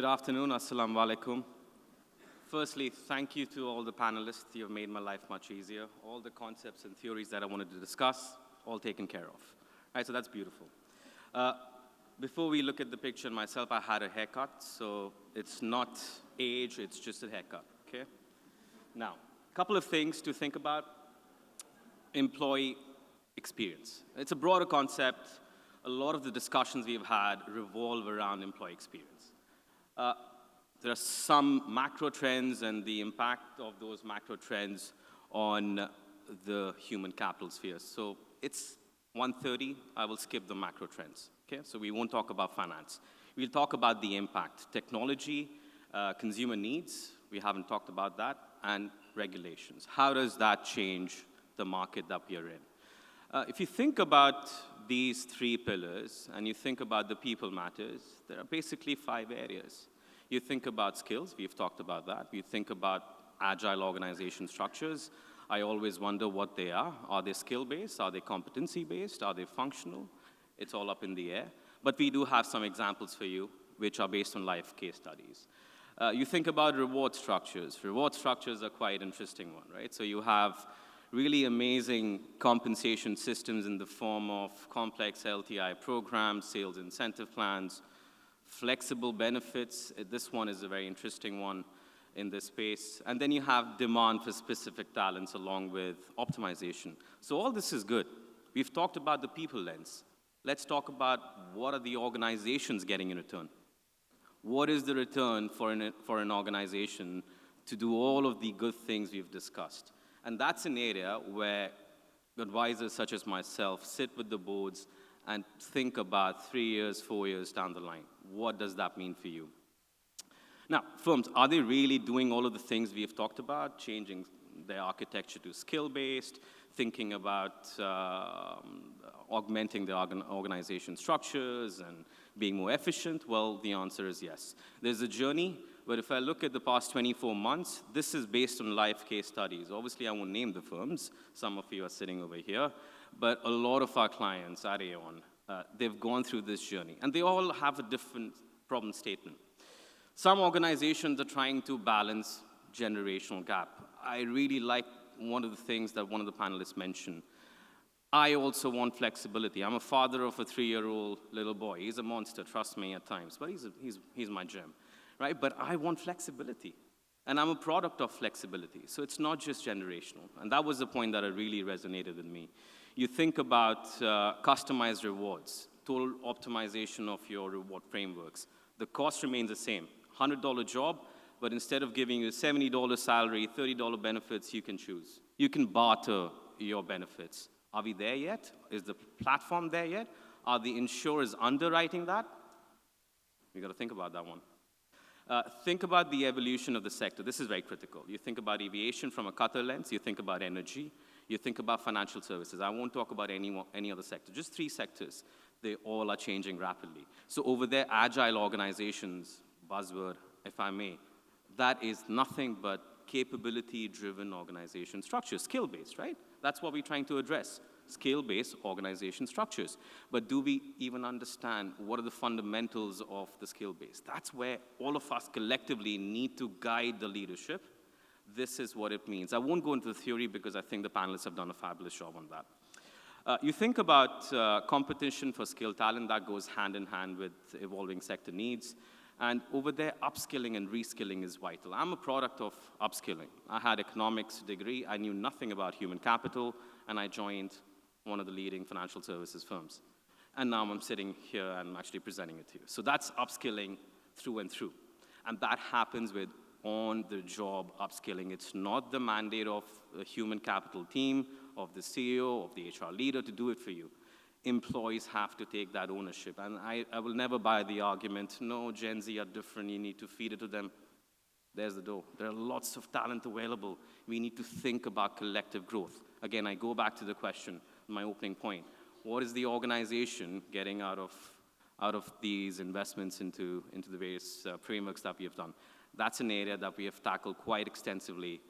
afternoon, assalamu alaikum. Firstly, thank you to all the panelists. You've made my life much easier. All the concepts and theories that I wanted to discuss, all taken care of. Right, so that's beautiful. Before we look at the picture myself, I had a haircut, so it's not age, it's just a haircut, okay? Now, a couple of things to think about. Employee experience. It's a broader concept. A lot of the discussions we've had revolve around employee experience. There are some macro trends and the impact of those macro trends on the human capital sphere. So it's 1:30, I will skip the macro trends, okay? So we won't talk about finance. We'll talk about the impact, technology, consumer needs, we haven't talked about that, and regulations. How does that change the market that we are in? If you think about these three pillars and you think about the people matters, there are basically 5 areas. You think about skills, we've talked about that. You think about agile organization structures. I always wonder what they are. Are they skill-based? Are they competency-based? Are they functional? It's all up in the air. But we do have some examples for you which are based on live case studies. You think about reward structures. Reward structures are quite an interesting one, right? So you have really amazing compensation systems in the form of complex LTI programs, sales incentive plans, flexible benefits. This one is a very interesting one in this space. And then you have demand for specific talents along with optimization. So all this is good. We've talked about the people lens. Let's talk about what are the organizations getting in return. What is the return for an organization to do all of the good things we've discussed? And that's an area where advisors such as myself sit with the boards and think about 3 years, 4 years down the line. What does that mean for you? Now, firms, are they really doing all of the things we have talked about, changing their architecture to skill-based, thinking about augmenting the organization structures and being more efficient? Well, the answer is yes. There's a journey, but if I look at the past 24 months, this is based on live case studies. Obviously, I won't name the firms. Some of you are sitting over here. But a lot of our clients at AON, they've gone through this journey, and they all have a different problem statement. Some organizations are trying to balance generational gap. I really like one of the things that one of the panelists mentioned. I also want flexibility. I'm a father of a 3-year-old little boy. He's a monster, trust me, at times, but he's my gem, right? But I want flexibility, and I'm a product of flexibility. So it's not just generational, and that was the point that really resonated with me. You think about customized rewards, total optimization of your reward frameworks. The cost remains the same, $100 job, but instead of giving you a $70 salary, $30 benefits, you can choose. You can barter your benefits. Are we there yet? Is the platform there yet? Are the insurers underwriting that? We got to think about that one. Think about the evolution of the sector. This is very critical. You think about aviation from a Qatar lens, you think about energy, you think about financial services. I won't talk about any other sector, just 3 sectors. They all are changing rapidly. So over there, agile organizations, buzzword, if I may, that is nothing but capability-driven organization structures, skill-based, right? That's what we're trying to address, skill-based organization structures. But do we even understand what are the fundamentals of the skill-based? That's where all of us collectively need to guide the leadership. This is what it means. I won't go into the theory because I think the panelists have done a fabulous job on that. You think about competition for skilled talent, that goes hand in hand with evolving sector needs. And over there, upskilling and reskilling is vital. I'm a product of upskilling. I had economics degree. I knew nothing about human capital, and I joined one of the leading financial services firms. And now I'm sitting here and I'm actually presenting it to you. So that's upskilling through and through. And that happens with on-the-job upskilling. It's not the mandate of the human capital team, of the CEO, of the HR leader to do it for you. Employees have to take that ownership. And I will never buy the argument, no, Gen Z are different, you need to feed it to them. There's the door. There are lots of talent available. We need to think about collective growth. Again, I go back to the question, my opening point. What is the organization getting out of these investments into the various frameworks that we have done? That's an area that we have tackled quite extensively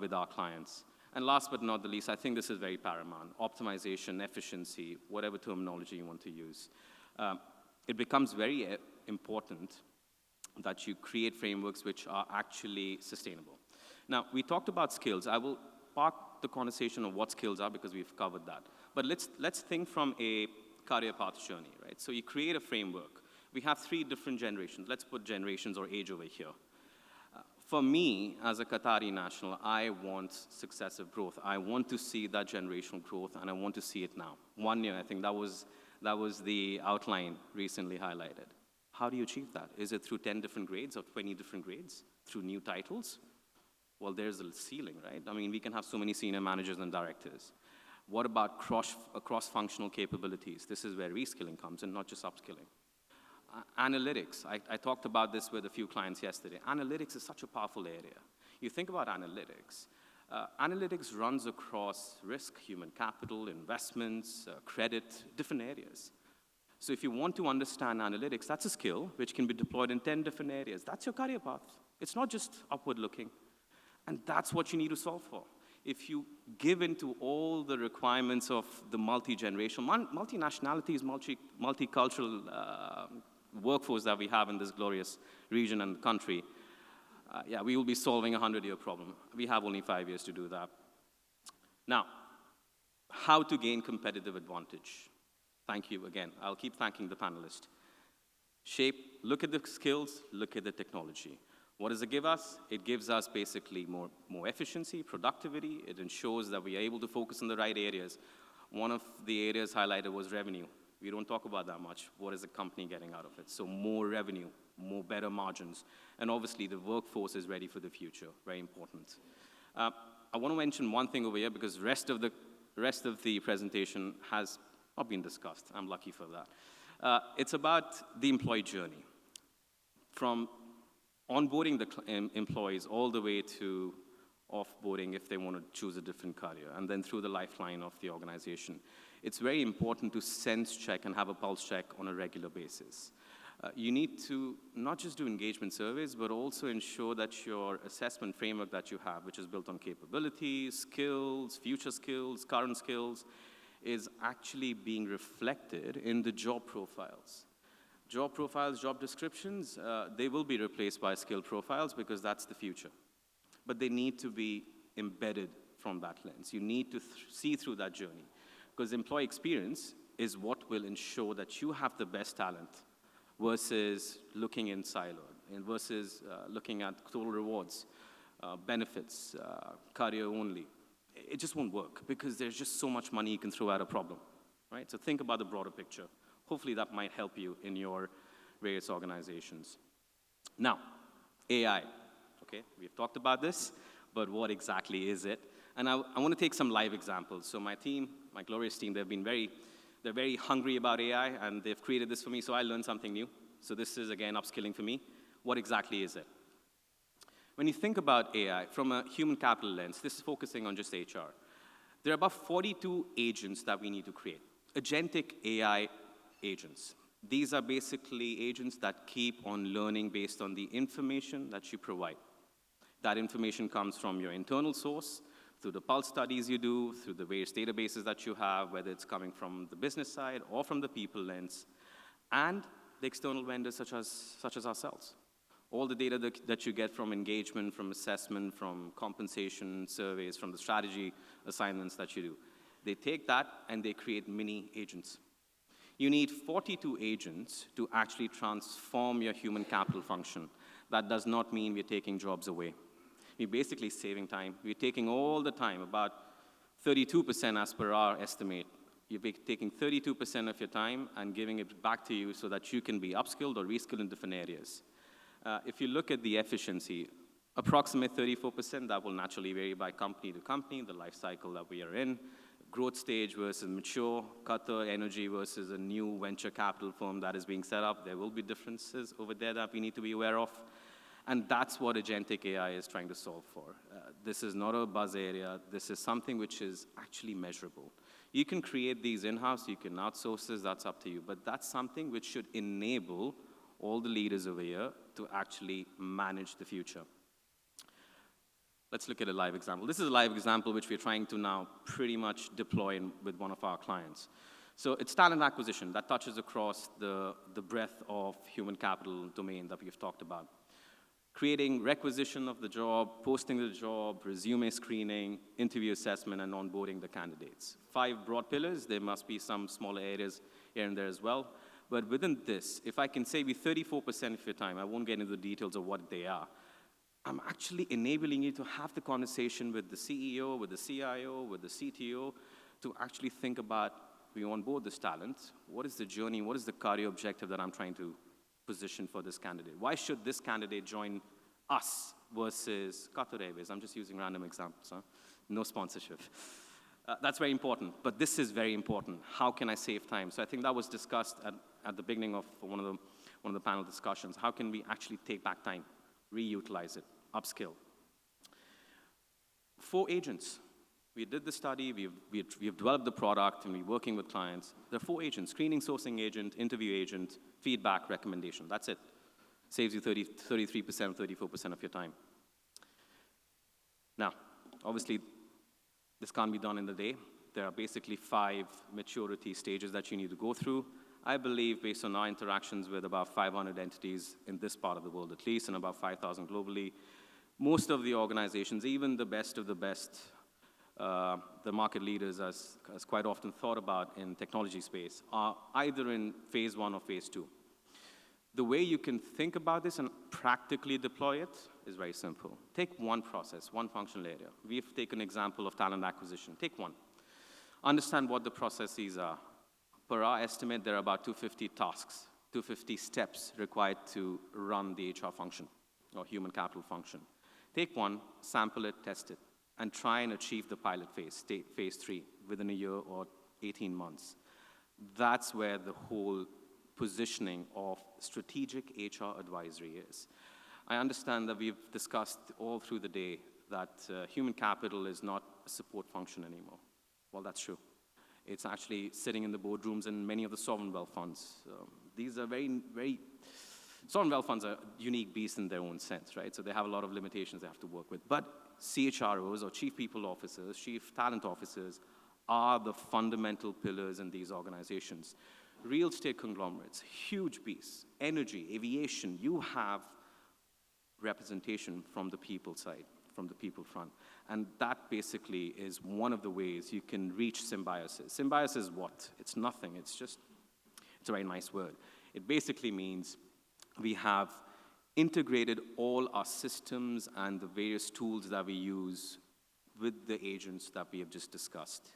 with our clients. And last but not the least, I think this is very paramount. Optimization, efficiency, whatever terminology you want to use. It becomes very important that you create frameworks which are actually sustainable. Now, we talked about skills. I will park the conversation of what skills are because we've covered that. But let's think from a career path journey, right? So you create a framework. We have 3 different generations. Let's put generations or age over here. For me, as a Qatari national, I want successive growth. I want to see that generational growth, and I want to see it now. 1 year, I think that was the outline recently highlighted. How do you achieve that? Is it through 10 different grades or 20 different grades? Through new titles? Well, there's a ceiling, right? I mean, we can have so many senior managers and directors. What about cross-functional capabilities? This is where reskilling comes in, not just upskilling. Analytics, I talked about this with a few clients yesterday. Analytics is such a powerful area. You think about analytics. Analytics runs across risk, human capital, investments, credit, different areas. So if you want to understand analytics, that's a skill which can be deployed in 10 different areas. That's your career path. It's not just upward looking. And that's what you need to solve for. If you give into all the requirements of the multi-generational, multinationalities, multicultural workforce that we have in this glorious region and country, yeah, we will be solving a 100-year problem. We have only 5 years to do that. Now, how to gain competitive advantage? Thank you again. I'll keep thanking the panelists. Look at the skills, look at the technology. What does it give us? It gives us basically more efficiency, productivity. It ensures that we are able to focus on the right areas. One of the areas highlighted was revenue. We don't talk about that much. What is the company getting out of it? So more revenue, more better margins. And obviously, the workforce is ready for the future. Very important. I want to mention one thing over here because the rest of the presentation has not been discussed. I'm lucky for that. It's about the employee journey. From onboarding the employees all the way to offboarding if they want to choose a different career, and then through the lifeline of the organization. It's very important to sense check and have a pulse check on a regular basis. You need to not just do engagement surveys, but also ensure that your assessment framework that you have, which is built on capabilities, skills, future skills, current skills, is actually being reflected in the job profiles. Job profiles, job descriptions, they will be replaced by skill profiles because that's the future. But they need to be embedded from that lens. You need to see through that journey because employee experience is what will ensure that you have the best talent versus looking in siloed and versus looking at total rewards, benefits, career only. It just won't work because there's just so much money you can throw at a problem, right? So think about the broader picture. Hopefully that might help you in your various organizations. Now, AI, okay? We've talked about this, but what exactly is it? And I want to take some live examples. So my team, my glorious team, they're very hungry about AI, and they've created this for me, so I learned something new. So this is, again, upskilling for me. What exactly is it? When you think about AI from a human capital lens, this is focusing on just HR. There are about 42 agents that we need to create, agentic AI agents. These are basically agents that keep on learning based on the information that you provide. That information comes from your internal source, through the pulse studies you do, through the various databases that you have, whether it's coming from the business side or from the people lens, and the external vendors such as ourselves. All the data that you get from engagement, from assessment, from compensation surveys, from the strategy assignments that you do. They take that and they create mini agents. You need 42 agents to actually transform your human capital function. That does not mean we're taking jobs away. We're basically saving time. We're taking all the time, about 32% as per our estimate. You're taking 32% of your time and giving it back to you so that you can be upskilled or reskilled in different areas. If you look at the efficiency, approximate 34%, that will naturally vary by company to company, the life cycle that we are in. Growth stage versus mature, Qatar energy versus a new venture capital firm that is being set up. There will be differences over there that we need to be aware of. And that's what agentic AI is trying to solve for. This is not a buzz area. This is something which is actually measurable. You can create these in-house, you can outsource this, that's up to you. But that's something which should enable all the leaders over here to actually manage the future. Let's look at a live example. This is a live example which we're trying to now pretty much deploy with one of our clients. So it's talent acquisition that touches across the breadth of human capital domain that we've talked about. Creating requisition of the job, posting the job, resume screening, interview assessment, and onboarding the candidates. 5 broad pillars. There must be some smaller areas here and there as well. But within this, if I can save you 34% of your time, I won't get into the details of what they are, I'm actually enabling you to have the conversation with the CEO, with the CIO, with the CTO, to actually think about, we onboard this talent, what is the journey, what is the career objective that I'm trying to position for this candidate? Why should this candidate join us versus Qatar Airways? I'm just using random examples, huh? No sponsorship. That's very important, but this is very important. How can I save time? So I think that was discussed at the beginning of one of the panel discussions. How can we actually take back time, reutilize it, upskill? 4 agents. We did the study, we've developed the product, and we're working with clients. There are 4 agents: screening, sourcing agent, interview agent, feedback, recommendation. That's it. Saves you 33%, 34% of your time. Now, obviously, this can't be done in the day. There are basically 5 maturity stages that you need to go through. I believe, based on our interactions with about 500 entities in this part of the world at least, and about 5,000 globally, most of the organizations, even the best of the best, the market leaders, as quite often thought about in technology space, are either in phase 1 or phase 2. The way you can think about this and practically deploy it is very simple. Take one process, one functional area. We've taken an example of talent acquisition. Take one. Understand what the processes are. Per our estimate, there are about 250 tasks, 250 steps required to run the HR function or human capital function. Take one, sample it, test it, and try and achieve the pilot phase, phase 3, within a year or 18 months. That's where the whole positioning of strategic HR advisory is. I understand that we've discussed all through the day that human capital is not a support function anymore. Well, that's true. It's actually sitting in the boardrooms in many of the sovereign wealth funds. These are sovereign wealth funds are unique beasts in their own sense, right? So they have a lot of limitations they have to work with. But CHROs, or chief people officers, chief talent officers, are the fundamental pillars in these organizations. Real estate conglomerates, huge beasts, energy, aviation, you have representation from the people side, from the people front. And that basically is one of the ways you can reach symbiosis. Symbiosis is what? It's nothing. It's a very nice word. It basically means we have integrated all our systems and the various tools that we use with the agents that we have just discussed.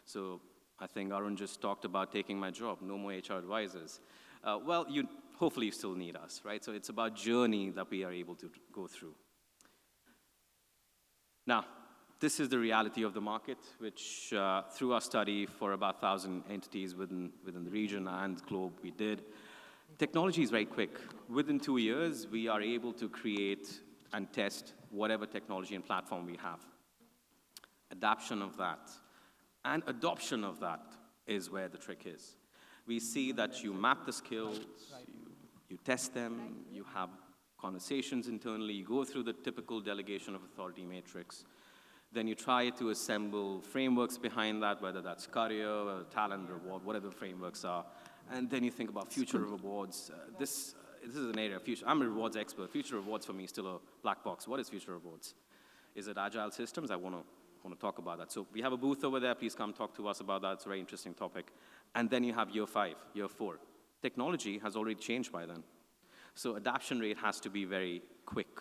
So I think Arun just talked about taking my job, no more HR advisors. Well, hopefully you still need us, right? So it's about journey that we are able to go through. Now, this is the reality of the market, which through our study for about 1,000 entities within the region and globe we did. Technology is very quick. Within 2 years, we are able to create and test whatever technology and platform we have. Adaption of that and adoption of that is where the trick is. We see that you map the skills, you test them, you have conversations internally, you go through the typical delegation of authority matrix, then you try to assemble frameworks behind that, whether that's career, or talent, reward, whatever the frameworks are, and then you think about future rewards. This is an area of future. I'm a rewards expert. Future rewards for me is still a black box. What is future rewards? Is it agile systems? I want to talk about that. So we have a booth over there. Please come talk to us about that. It's a very interesting topic. And then you have year 5, year 4. Technology has already changed by then. So adoption rate has to be very quick.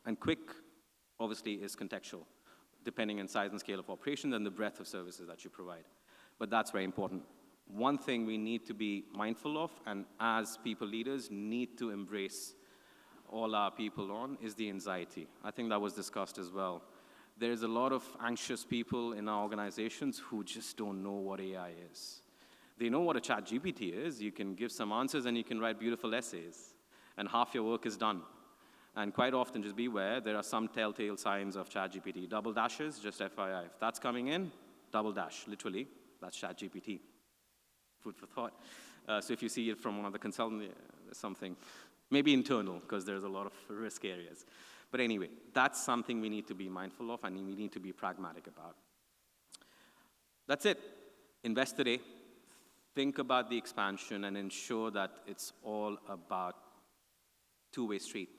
And quick, obviously, is contextual, depending on size and scale of operations and the breadth of services that you provide. But that's very important. One thing we need to be mindful of, and as people leaders need to embrace all our people on, is the anxiety. I think that was discussed as well. There's a lot of anxious people in our organizations who just don't know what AI is. They know what a chat GPT is. You can give some answers and you can write beautiful essays. And half your work is done. And quite often, just beware, there are some telltale signs of chat GPT. Double dashes, just FYI. If that's coming in, double dash, literally, that's chat GPT. Food for thought. So if you see it from one of the consultants, there's something, maybe internal, because there's a lot of risk areas. But anyway, that's something we need to be mindful of and we need to be pragmatic about. That's it. Invest today. think about the expansion and ensure that it's all about two-way street.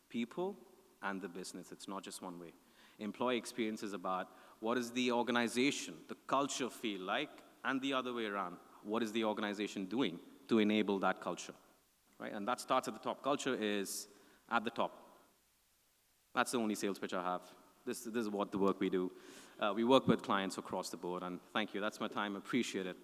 People and the business, it's not just one way. Employee experience is about what is the organization, the culture feel like, and the other way around. What is the organization doing to enable that culture, right? And that starts at the top. Culture is at the top. That's the only sales pitch I have. This is what the work we do. We work with clients across the board, and thank you. That's my time. Appreciate it.